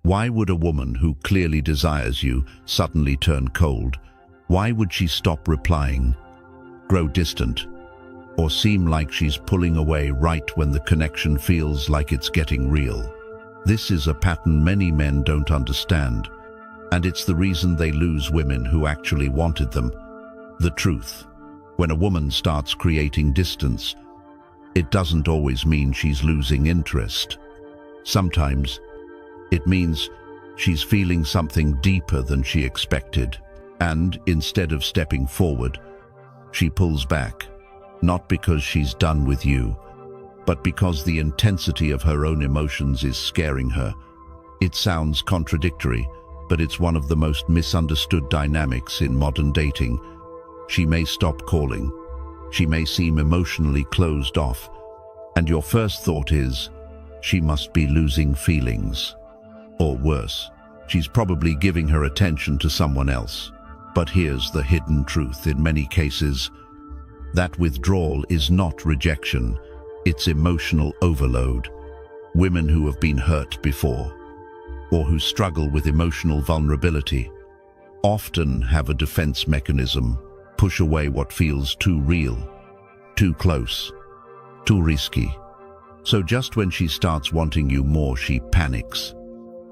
Why would a woman who clearly desires you suddenly turn cold? Why would she stop replying, grow distant, or seem like she's pulling away right when the connection feels like it's getting real? This is a pattern many men don't understand, and it's the reason they lose women who actually wanted them. The truth: when a woman starts creating distance, it doesn't always mean she's losing interest. Sometimes it means she's feeling something deeper than she expected, and instead of stepping forward, she pulls back, not because she's done with you, but because the intensity of her own emotions is scaring her. It sounds contradictory, but it's one of the most misunderstood dynamics in modern dating. She may stop calling, she may seem emotionally closed off, and your first thought is, she must be losing feelings. Or worse, she's probably giving her attention to someone else. But here's the hidden truth: in many cases, that withdrawal is not rejection, it's emotional overload. Women who have been hurt before, or who struggle with emotional vulnerability, often have a defense mechanism: push away what feels too real, too close, too risky. So just when she starts wanting you more, she panics.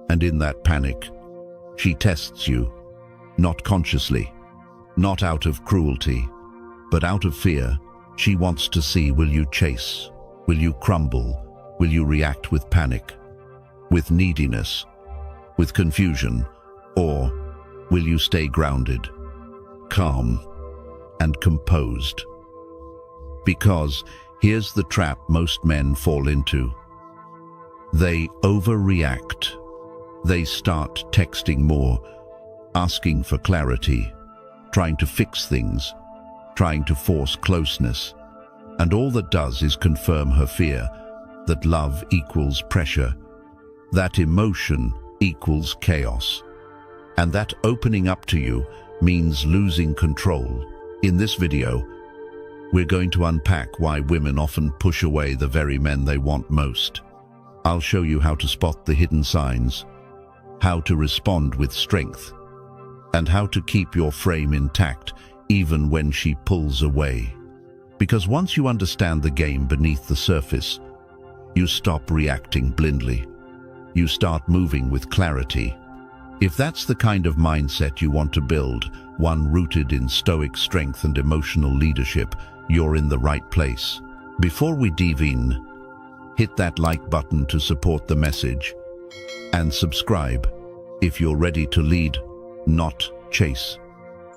And in that panic, she tests you, not consciously, not out of cruelty, but out of fear. She wants to see, will you chase? Will you crumble? Will you react with panic, with neediness, with confusion? Or will you stay grounded, calm, and composed? Because here's the trap most men fall into. They overreact. They start texting more, asking for clarity, trying to fix things, trying to force closeness. And all that does is confirm her fear that love equals pressure, that emotion equals chaos, and that opening up to you means losing control. In this video, we're going to unpack why women often push away the very men they want most. I'll show you how to spot the hidden signs, how to respond with strength, and how to keep your frame intact even when she pulls away. Because once you understand the game beneath the surface, you stop reacting blindly. You start moving with clarity. If that's the kind of mindset you want to build, one rooted in Stoic strength and emotional leadership, you're in the right place. Before we dive in, hit that like button to support the message, and subscribe if you're ready to lead, not chase.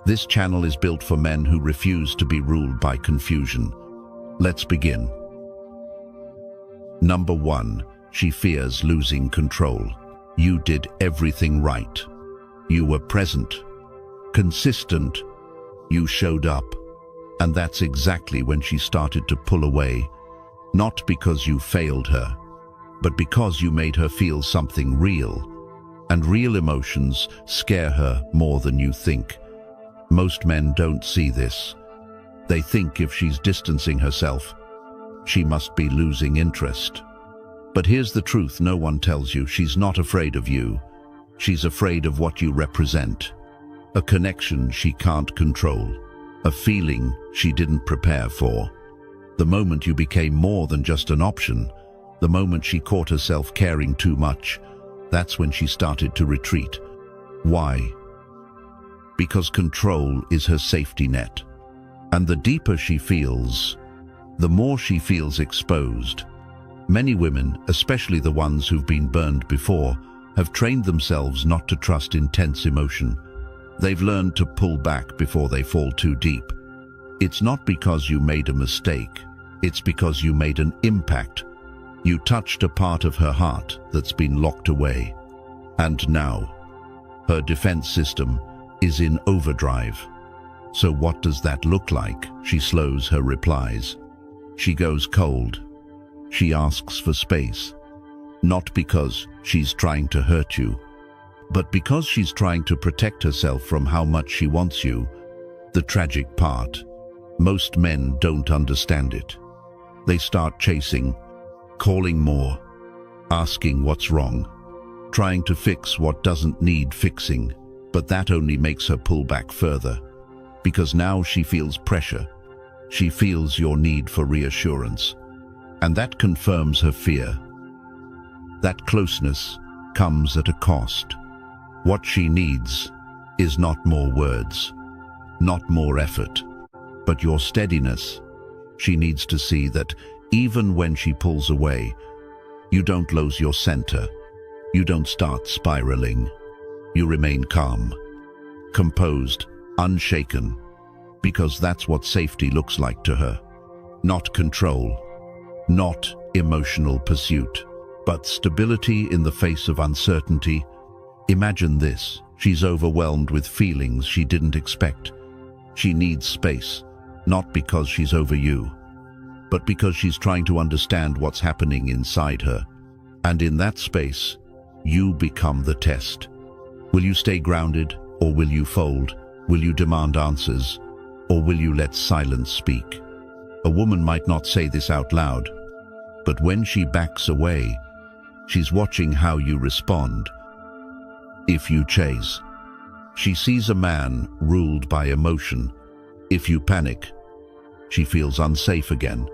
This channel is built for men who refuse to be ruled by confusion. Let's begin. Number 1. She fears losing control. You did everything right. You were present, consistent, you showed up. And that's exactly when she started to pull away, not because you failed her, but because you made her feel something real. And real emotions scare her more than you think. Most men don't see this. They think if she's distancing herself, she must be losing interest. But here's the truth no one tells you: she's not afraid of you. She's afraid of what you represent. A connection she can't control. A feeling she didn't prepare for. The moment you became more than just an option, the moment she caught herself caring too much, that's when she started to retreat. Why? Because control is her safety net. And the deeper she feels, the more she feels exposed. Many women, especially the ones who've been burned before, have trained themselves not to trust intense emotion. They've learned to pull back before they fall too deep. It's not because you made a mistake, it's because you made an impact. You touched a part of her heart that's been locked away. And now, her defense system is in overdrive. So what does that look like? She slows her replies. She goes cold. She asks for space. Not because she's trying to hurt you, but because she's trying to protect herself from how much she wants you. The tragic part: most men don't understand it. They start chasing, calling more, asking what's wrong. trying to fix what doesn't need fixing, but that only makes her pull back further, because now she feels pressure. She feels your need for reassurance, and that confirms her fear. That closeness comes at a cost. What she needs is not more words, not more effort, but your steadiness. She needs to see that even when she pulls away, you don't lose your center. You don't start spiraling. You remain calm, composed, unshaken, because that's what safety looks like to her. Not control, not emotional pursuit, but stability in the face of uncertainty. Imagine this: she's overwhelmed with feelings she didn't expect. She needs space, not because she's over you, but because she's trying to understand what's happening inside her. And in that space, you become the test. Will you stay grounded, or will you fold? Will you demand answers, or will you let silence speak? A woman might not say this out loud, but when she backs away, she's watching how you respond. If you chase, she sees a man ruled by emotion. If you panic, she feels unsafe again.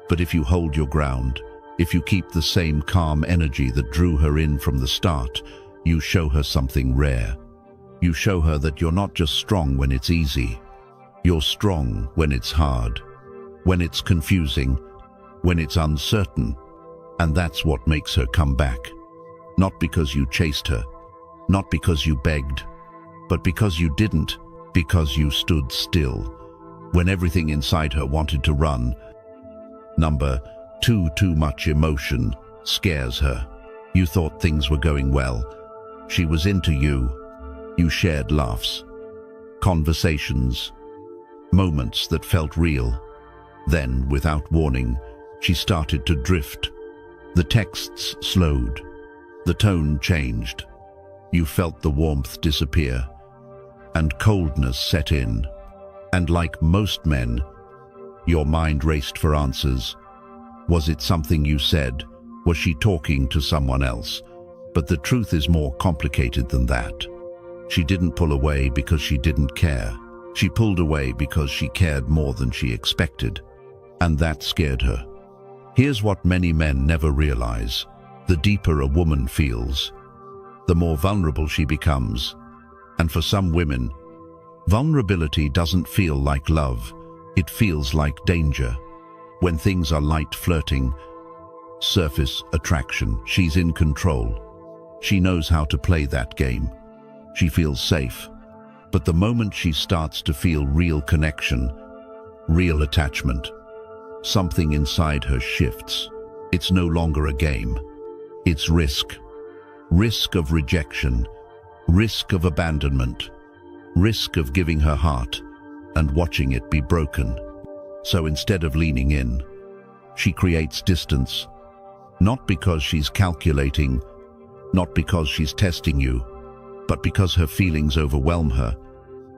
But if you hold your ground, if you keep the same calm energy that drew her in from the start, you show her something rare. You show her that you're not just strong when it's easy. You're strong when it's hard, when it's confusing, when it's uncertain. And that's what makes her come back. Not because you chased her, not because you begged, but because you didn't, because you stood still when everything inside her wanted to run. Number 2, too much emotion scares her. You thought things were going well. She was into you. You shared laughs, conversations, moments that felt real. Then, without warning, she started to drift. The texts slowed. The tone changed. You felt the warmth disappear, and coldness set in. And like most men, your mind raced for answers. Was it something you said? Was she talking to someone else? But the truth is more complicated than that. She didn't pull away because she didn't care. She pulled away because she cared more than she expected, and that scared her. Here's what many men never realize. The deeper a woman feels, the more vulnerable she becomes. And for some women, vulnerability doesn't feel like love. It feels like danger. When things are light flirting, surface attraction, she's in control. She knows how to play that game. She feels safe. But the moment she starts to feel real connection, real attachment, something inside her shifts. It's no longer a game. It's risk. Risk of rejection, risk of abandonment, risk of giving her heart and watching it be broken. So instead of leaning in, she creates distance, not because she's calculating, not because she's testing you, but because her feelings overwhelm her.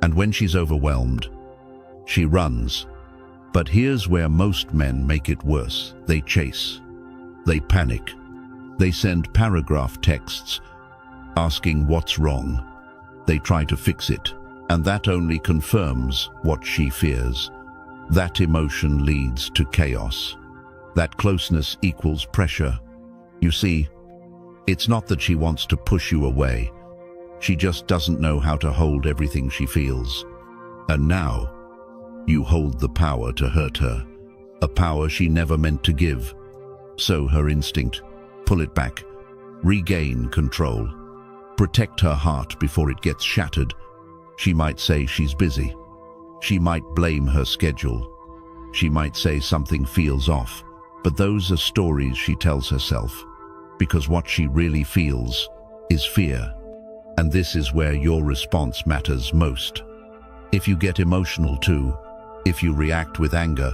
And when she's overwhelmed, she runs. But here's where most men make it worse. They chase. They panic. They send paragraph texts asking what's wrong. They try to fix it, and that only confirms what she fears. That emotion leads to chaos. That closeness equals pressure. You see, it's not that she wants to push you away. She just doesn't know how to hold everything she feels. And now, you hold the power to hurt her, a power she never meant to give. So her instinct, pull it back, regain control, protect her heart before it gets shattered. She might say she's busy. She might blame her schedule. She might say something feels off. But those are stories she tells herself, because what she really feels is fear. And this is where your response matters most. If you get emotional too, if you react with anger,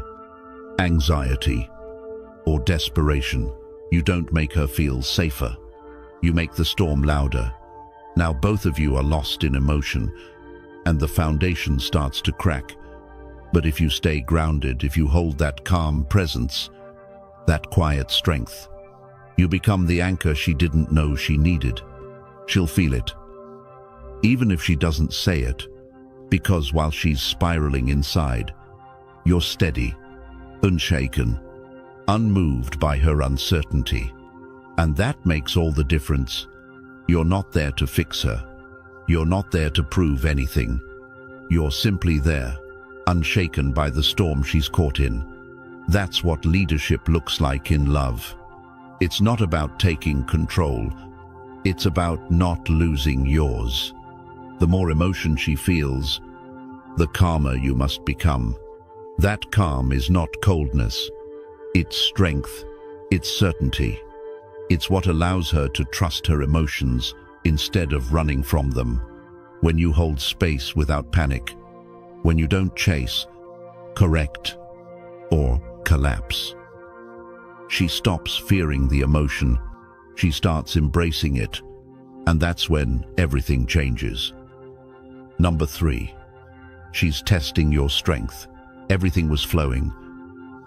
anxiety, or desperation, you don't make her feel safer. You make the storm louder. Now both of you are lost in emotion, and the foundation starts to crack. But if you stay grounded, if you hold that calm presence, that quiet strength, you become the anchor she didn't know she needed. She'll feel it, even if she doesn't say it, because while she's spiraling inside, you're steady, unshaken, unmoved by her uncertainty. And that makes all the difference. You're not there to fix her. You're not there to prove anything. You're simply there, unshaken by the storm she's caught in. That's what leadership looks like in love. It's not about taking control. It's about not losing yours. The more emotion she feels, the calmer you must become. That calm is not coldness. It's strength. It's certainty. It's what allows her to trust her emotions instead of running from them. When you hold space without panic, when you don't chase, correct, or collapse. She stops fearing the emotion. She starts embracing it. And that's when everything changes. Number 3. She's testing your strength. Everything was flowing.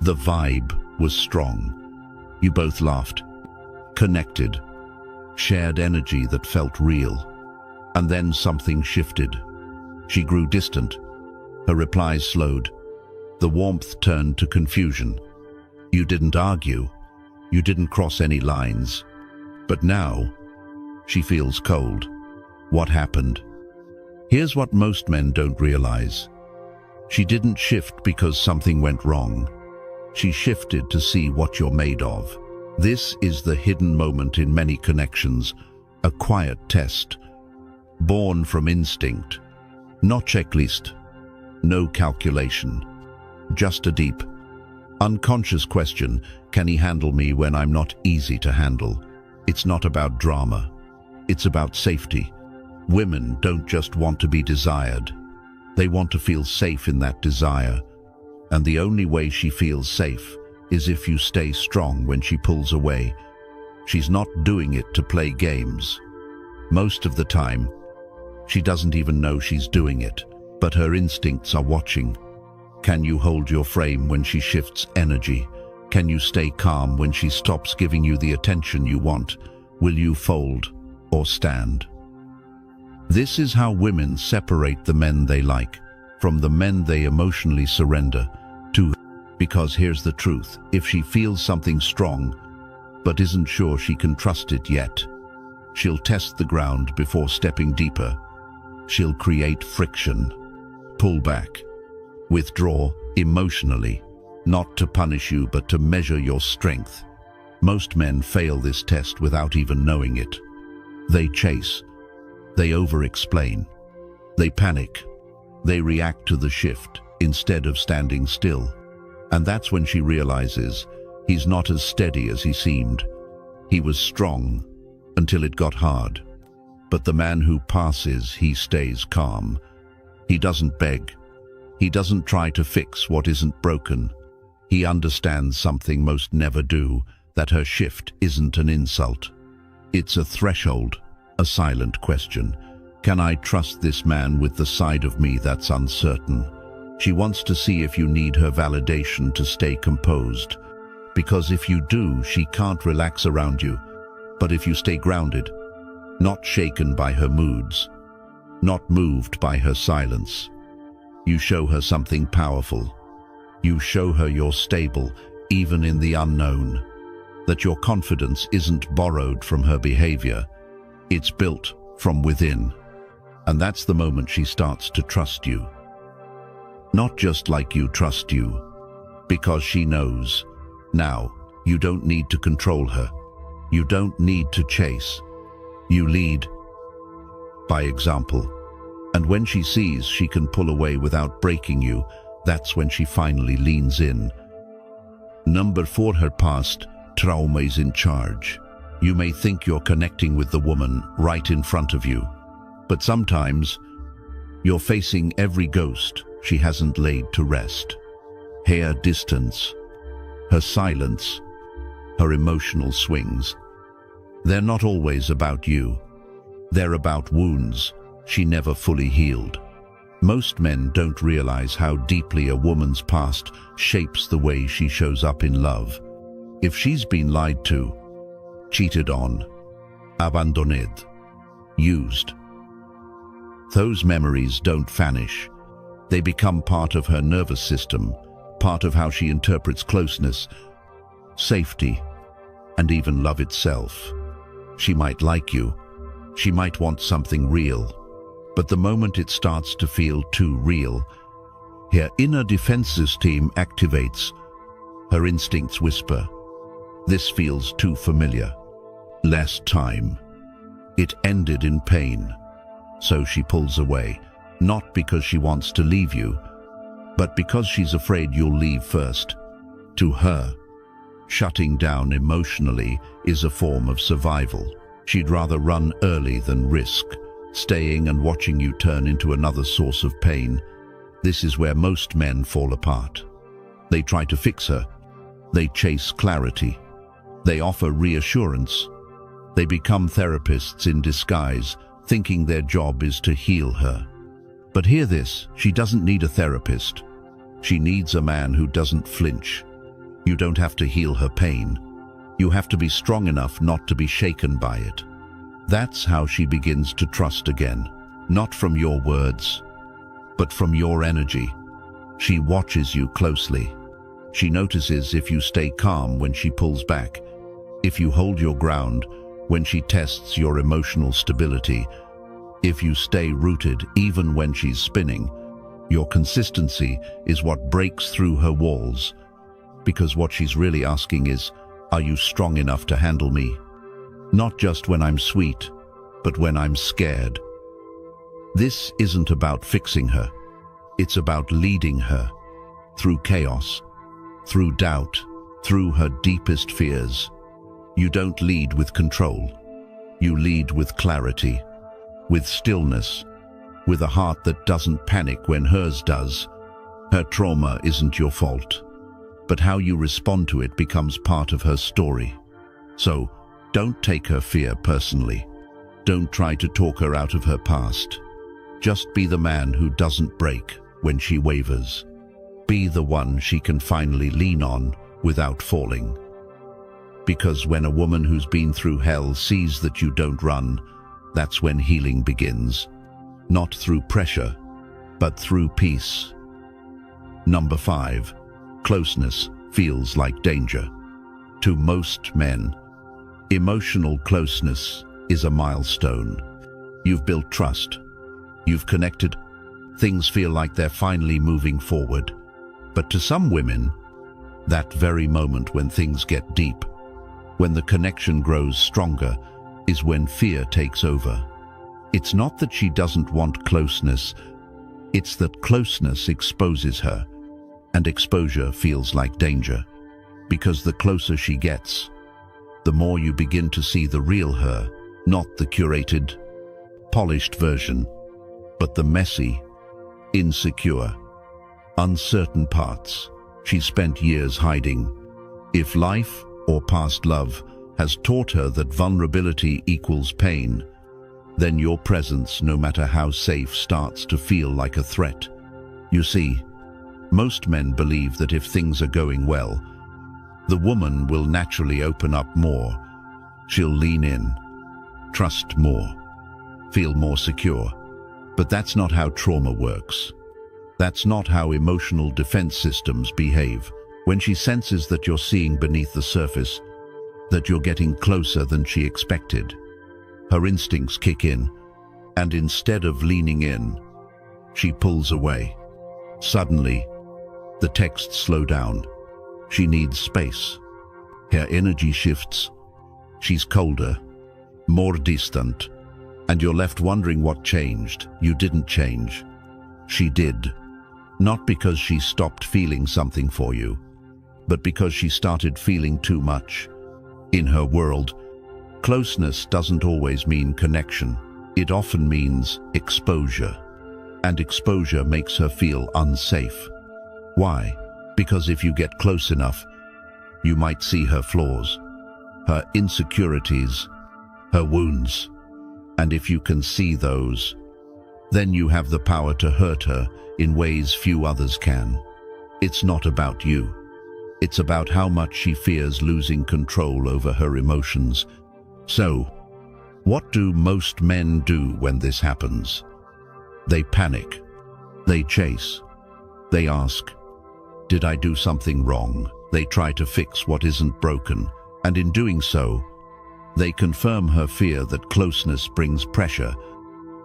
The vibe was strong. You both laughed, connected, shared energy that felt real. And then something shifted. She grew distant. Her replies slowed. The warmth turned to confusion. You didn't argue. You didn't cross any lines. But now, she feels cold. What happened? Here's what most men don't realize. She didn't shift because something went wrong. She shifted to see what you're made of. This is the hidden moment in many connections, a quiet test, born from instinct. Not checklist, no calculation, just a deep, unconscious question: can he handle me when I'm not easy to handle? It's not about drama, it's about safety. Women don't just want to be desired, they want to feel safe in that desire. And the only way she feels safe is if you stay strong when she pulls away. She's not doing it to play games. Most of the time, she doesn't even know she's doing it, but her instincts are watching. Can you hold your frame when she shifts energy? Can you stay calm when she stops giving you the attention you want? Will you fold or stand? This is how women separate the men they like from the men they emotionally surrender to. Because here's the truth: if she feels something strong but isn't sure she can trust it yet, she'll test the ground before stepping deeper. She'll create friction, pull back, withdraw emotionally, not to punish you but to measure your strength. Most men fail this test without even knowing it. They chase, they over-explain, they panic, they react to the shift instead of standing still. And that's when she realizes he's not as steady as he seemed. He was strong until it got hard. But the man who passes, he stays calm. He doesn't beg. He doesn't try to fix what isn't broken. He understands something most never do, that her shift isn't an insult. It's a threshold, a silent question. Can I trust this man with the side of me that's uncertain? She wants to see if you need her validation to stay composed. Because if you do, she can't relax around you. But if you stay grounded, not shaken by her moods, not moved by her silence, you show her something powerful. You show her you're stable, even in the unknown. That your confidence isn't borrowed from her behavior. It's built from within. And that's the moment she starts to trust you. Not just like you trust you, because she knows. Now, you don't need to control her. You don't need to chase. You lead by example. And when she sees she can pull away without breaking you, that's when she finally leans in. Number 4, her past trauma is in charge. You may think you're connecting with the woman right in front of you, but sometimes you're facing every ghost she hasn't laid to rest. Her distance, her silence, her emotional swings. They're not always about you. They're about wounds she never fully healed. Most men don't realize how deeply a woman's past shapes the way she shows up in love. If she's been lied to, cheated on, abandoned, used. Those memories don't vanish. They become part of her nervous system, part of how she interprets closeness, safety, and even love itself. She might like you. She might want something real. But the moment it starts to feel too real, her inner defense system activates. Her instincts whisper, "This feels too familiar." Last time, it ended in pain. So she pulls away, not because she wants to leave you, but because she's afraid you'll leave first. To her, shutting down emotionally is a form of survival. She'd rather run early than risk, staying and watching you turn into another source of pain. This is where most men fall apart. They try to fix her. They chase clarity. They offer reassurance. They become therapists in disguise, thinking their job is to heal her. But hear this, she doesn't need a therapist. She needs a man who doesn't flinch. You don't have to heal her pain. You have to be strong enough not to be shaken by it. That's how she begins to trust again, not from your words, but from your energy. She watches you closely. She notices if you stay calm when she pulls back, if you hold your ground when she tests your emotional stability, if you stay rooted even when she's spinning. Your consistency is what breaks through her walls, because what she's really asking is, are you strong enough to handle me? Not just when I'm sweet, but when I'm scared. This isn't about fixing her. It's about leading her through chaos, through doubt, through her deepest fears. You don't lead with control. You lead with clarity, with stillness, with a heart that doesn't panic when hers does. Her trauma isn't your fault, but how you respond to it becomes part of her story. So, don't take her fear personally. Don't try to talk her out of her past. Just be the man who doesn't break when she wavers. Be the one she can finally lean on without falling. Because when a woman who's been through hell sees that you don't run, that's when healing begins. Not through pressure, but through peace. Number 5. Closeness feels like danger. To most men, emotional closeness is a milestone. You've built trust. You've connected. Things feel like they're finally moving forward. But to some women, that very moment when things get deep, when the connection grows stronger, is when fear takes over. It's not that she doesn't want closeness, it's that closeness exposes her, and exposure feels like danger. Because the closer she gets, the more you begin to see the real her, not the curated, polished version, but the messy, insecure, uncertain parts she spent years hiding. If life or past love has taught her that vulnerability equals pain, then your presence, no matter how safe, starts to feel like a threat. You see, most men believe that if things are going well, the woman will naturally open up more. She'll lean in, trust more, feel more secure. But that's not how trauma works. That's not how emotional defense systems behave. When she senses that you're seeing beneath the surface, that you're getting closer than she expected, her instincts kick in, and instead of leaning in, she pulls away. Suddenly, the texts slow down. She needs space. Her energy shifts. She's colder, more distant, and you're left wondering what changed. You didn't change. She did. Not because she stopped feeling something for you, but because she started feeling too much. In her world, closeness doesn't always mean connection. It often means exposure. And exposure makes her feel unsafe. Why? Because if you get close enough, you might see her flaws, her insecurities, her wounds. And if you can see those, then you have the power to hurt her in ways few others can. It's not about you. It's about how much she fears losing control over her emotions. So, What do most men do when this happens? They panic. They chase. They ask, "Did I do something wrong?" They try to fix what isn't broken, and in doing so, they confirm her fear that closeness brings pressure,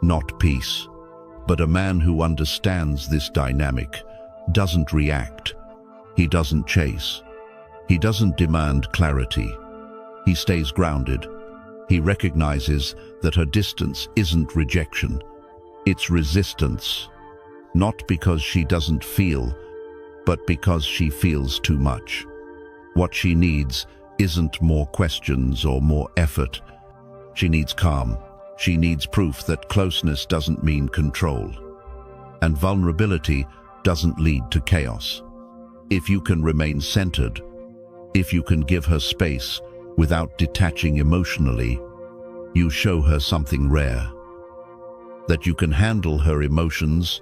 not peace. But a man who understands this dynamic doesn't react. He doesn't chase. He doesn't demand clarity. He stays grounded. He recognizes that her distance isn't rejection. It's resistance. Not because she doesn't feel, but because she feels too much. What she needs isn't more questions or more effort. She needs calm. She needs proof that closeness doesn't mean control. And vulnerability doesn't lead to chaos. If you can remain centered, if you can give her space without detaching emotionally, you show her something rare. That you can handle her emotions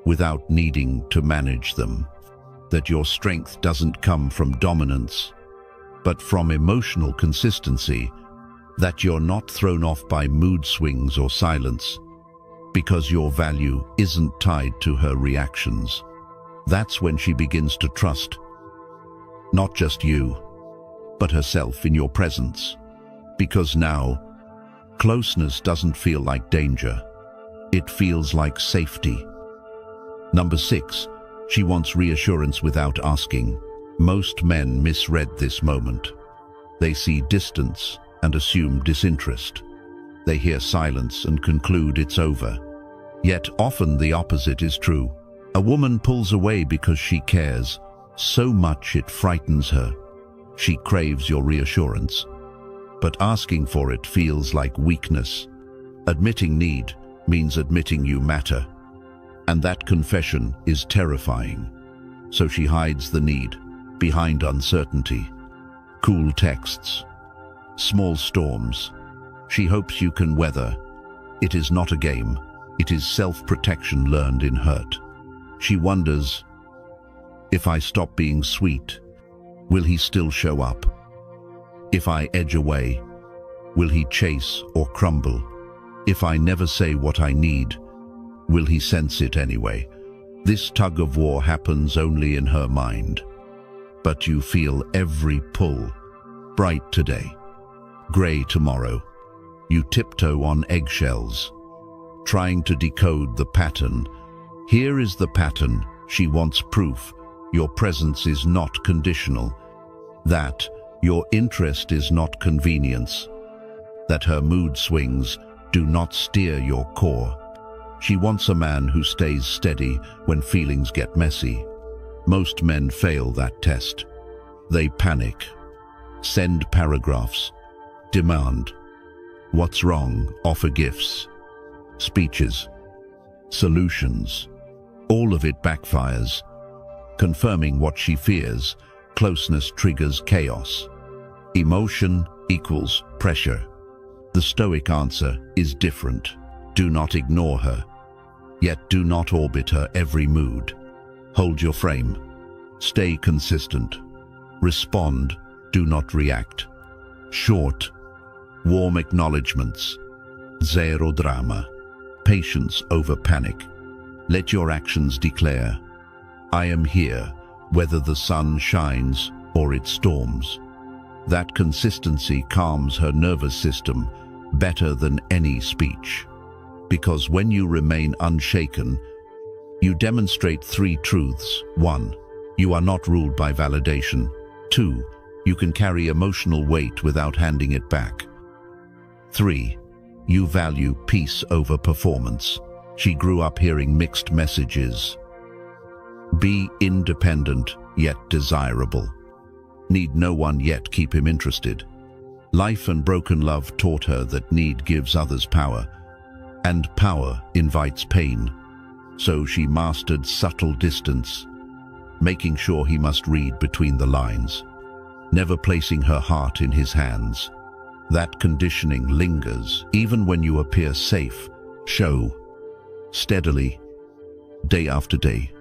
without needing to manage them. That your strength doesn't come from dominance, but from emotional consistency. That you're not thrown off by mood swings or silence, because your value isn't tied to her reactions. That's when she begins to trust, not just you, but herself in your presence. Because now, closeness doesn't feel like danger. It feels like safety. Number 6, she wants reassurance without asking. Most men misread this moment. They see distance and assume disinterest. They hear silence and conclude it's over. Yet often the opposite is true. A woman pulls away because she cares so much it frightens her. She craves your reassurance, but asking for it feels like weakness. Admitting need means admitting you matter, and that confession is terrifying. So she hides the need behind uncertainty. Cool texts, small storms. She hopes you can weather. It is not a game. It is self-protection learned in hurt. She wonders, if I stop being sweet, will he still show up? If I edge away, will he chase or crumble? If I never say what I need, will he sense it anyway? This tug of war happens only in her mind. But you feel every pull. Bright today, gray tomorrow. You tiptoe on eggshells, trying to decode the pattern. Here is the pattern. She wants proof. Your presence is not conditional. That your interest is not convenience. That her mood swings do not steer your core. She wants a man who stays steady when feelings get messy. Most men fail that test. They panic, send paragraphs, demand. What's wrong? Offer gifts, speeches, solutions. All of it backfires. Confirming what she fears, closeness triggers chaos. Emotion equals pressure. The Stoic answer is different. Do not ignore her, yet do not orbit her every mood. Hold your frame. Stay consistent. Respond, do not react. Short, warm acknowledgements. Zero drama. Patience over panic. Let your actions declare, I am here, whether the sun shines or it storms. That consistency calms her nervous system better than any speech. Because when you remain unshaken, you demonstrate 3 truths. 1, you are not ruled by validation. 2, you can carry emotional weight without handing it back. 3, you value peace over performance. She grew up hearing mixed messages. Be independent, yet desirable. Need no one, yet keep him interested. Life and broken love taught her that need gives others power, and power invites pain. So she mastered subtle distance, making sure he must read between the lines, never placing her heart in his hands. That conditioning lingers even when you appear safe. Show steadily, day after day.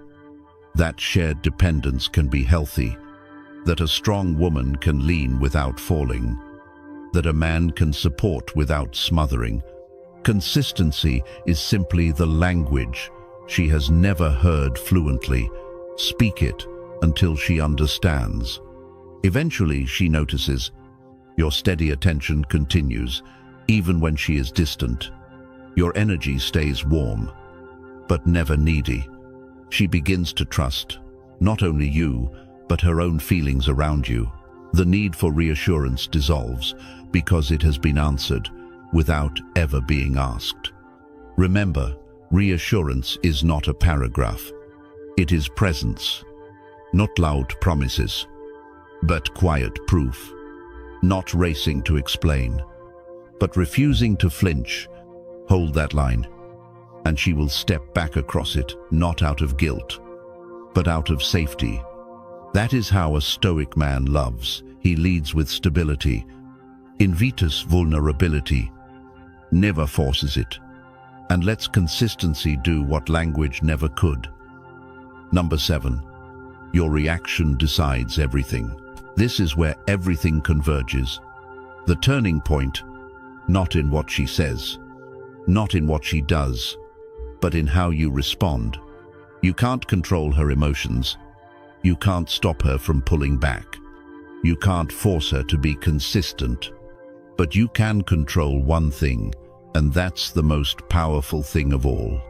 That shared dependence can be healthy, that a strong woman can lean without falling. that a man can support without smothering. Consistency is simply the language she has never heard fluently. Speak it until she understands. Eventually, she notices. Your steady attention continues, even when she is distant. Your energy stays warm, but never needy. She begins to trust, not only you, but her own feelings around you. The need for reassurance dissolves because it has been answered without ever being asked. Remember, reassurance is not a paragraph. It is presence, not loud promises, but quiet proof. Not racing to explain, but refusing to flinch. Hold that line, and she will step back across it, not out of guilt, but out of safety. That is how a Stoic man loves. He leads with stability, invites vulnerability, never forces it, and lets consistency do what language never could. Number 7. Your reaction decides everything. This is where everything converges. The turning point, not in what she says, not in what she does, but in how you respond. You can't control her emotions. You can't stop her from pulling back. You can't force her to be consistent. But you can control one thing, and that's the most powerful thing of all.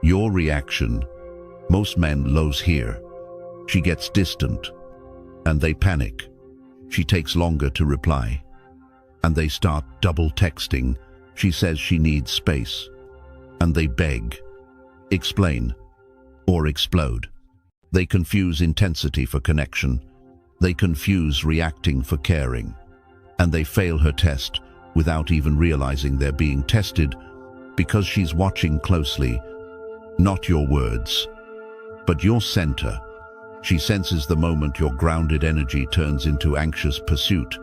Your reaction. Most men lose here. She gets distant, and they panic. She takes longer to reply, and they start double texting. She says she needs space, and they beg, explain, or explode. They confuse intensity for connection. They confuse reacting for caring, and they fail her test without even realizing they're being tested because she's watching closely, not your words, but your center. She senses the moment your grounded energy turns into anxious pursuit.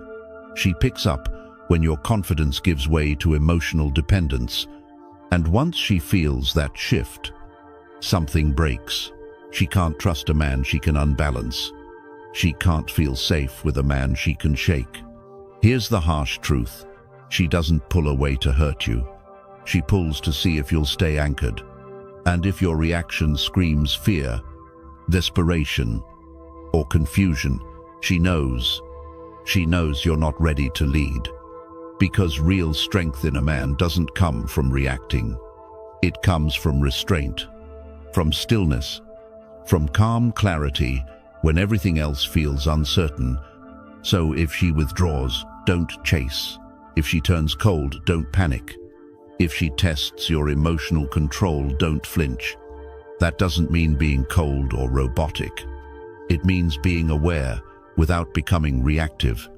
She picks up when your confidence gives way to emotional dependence. And once she feels that shift, something breaks. She can't trust a man she can unbalance. She can't feel safe with a man she can shake. Here's the harsh truth. She doesn't pull away to hurt you. She pulls to see if you'll stay anchored. And if your reaction screams fear, desperation, or confusion, she knows you're not ready to lead. Because real strength in a man doesn't come from reacting. It comes from restraint, from stillness, from calm clarity when everything else feels uncertain. So if she withdraws, don't chase. If she turns cold, don't panic. If she tests your emotional control, don't flinch. That doesn't mean being cold or robotic. It means being aware without becoming reactive.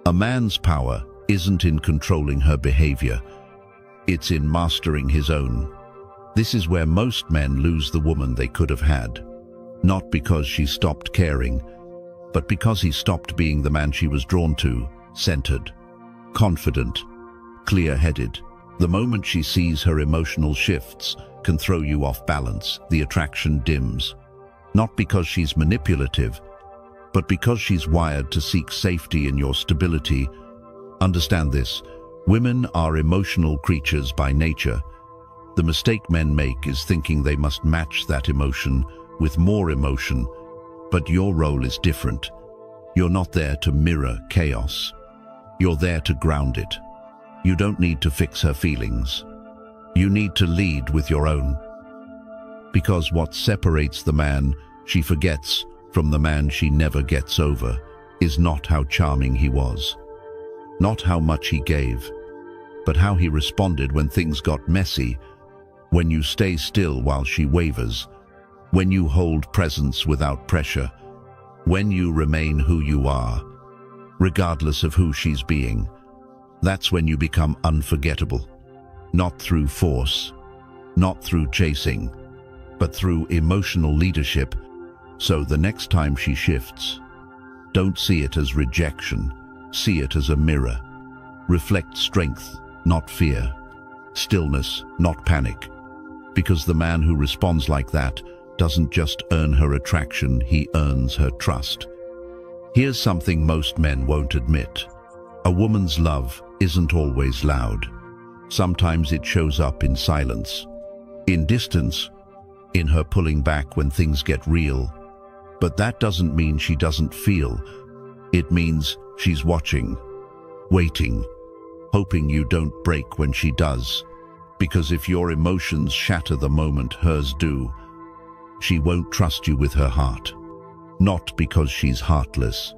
A man's power isn't in controlling her behavior. It's in mastering his own. This is where most men lose the woman they could have had. Not because she stopped caring, but because he stopped being the man she was drawn to, centered, confident, clear-headed. The moment she sees her emotional shifts can throw you off balance. The attraction dims. Not because she's manipulative, but because she's wired to seek safety in your stability. Understand this. Women are emotional creatures by nature. The mistake men make is thinking they must match that emotion with more emotion, but your role is different. You're not there to mirror chaos. You're there to ground it. You don't need to fix her feelings. You need to lead with your own. Because what separates the man she forgets from the man she never gets over is not how charming he was, not how much he gave, but how he responded when things got messy, when you stay still while she wavers, when you hold presence without pressure, when you remain who you are, regardless of who she's being. That's when you become unforgettable. Not through force, not through chasing, but through emotional leadership. So the next time she shifts, don't see it as rejection, see it as a mirror. Reflect strength, not fear, stillness, not panic. Because the man who responds like that doesn't just earn her attraction, he earns her trust. Here's something most men won't admit. A woman's love isn't always loud. Sometimes it shows up in silence, in distance, in her pulling back when things get real. But that doesn't mean she doesn't feel. It means she's watching, waiting, hoping you don't break when she does. Because if your emotions shatter the moment hers do, she won't trust you with her heart. Not because she's heartless,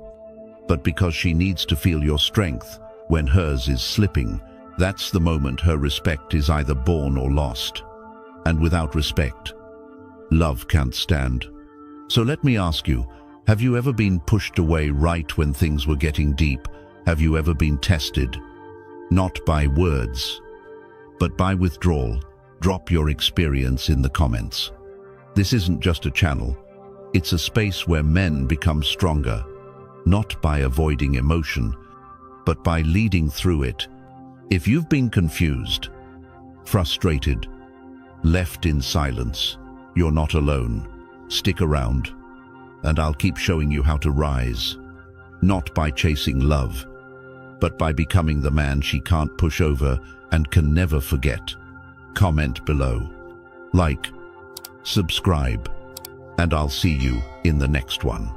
but because she needs to feel your strength when hers is slipping. That's the moment her respect is either born or lost. And without respect, love can't stand. So let me ask you, have you ever been pushed away right when things were getting deep? Have you ever been tested? Not by words, but by withdrawal. Drop your experience in the comments. This isn't just a channel. It's a space where men become stronger, not by avoiding emotion, but by leading through it. If you've been confused, frustrated, left in silence, you're not alone. Stick around, and I'll keep showing you how to rise, not by chasing love, but by becoming the man she can't push over and can never forget. Comment below, like, subscribe, and I'll see you in the next one.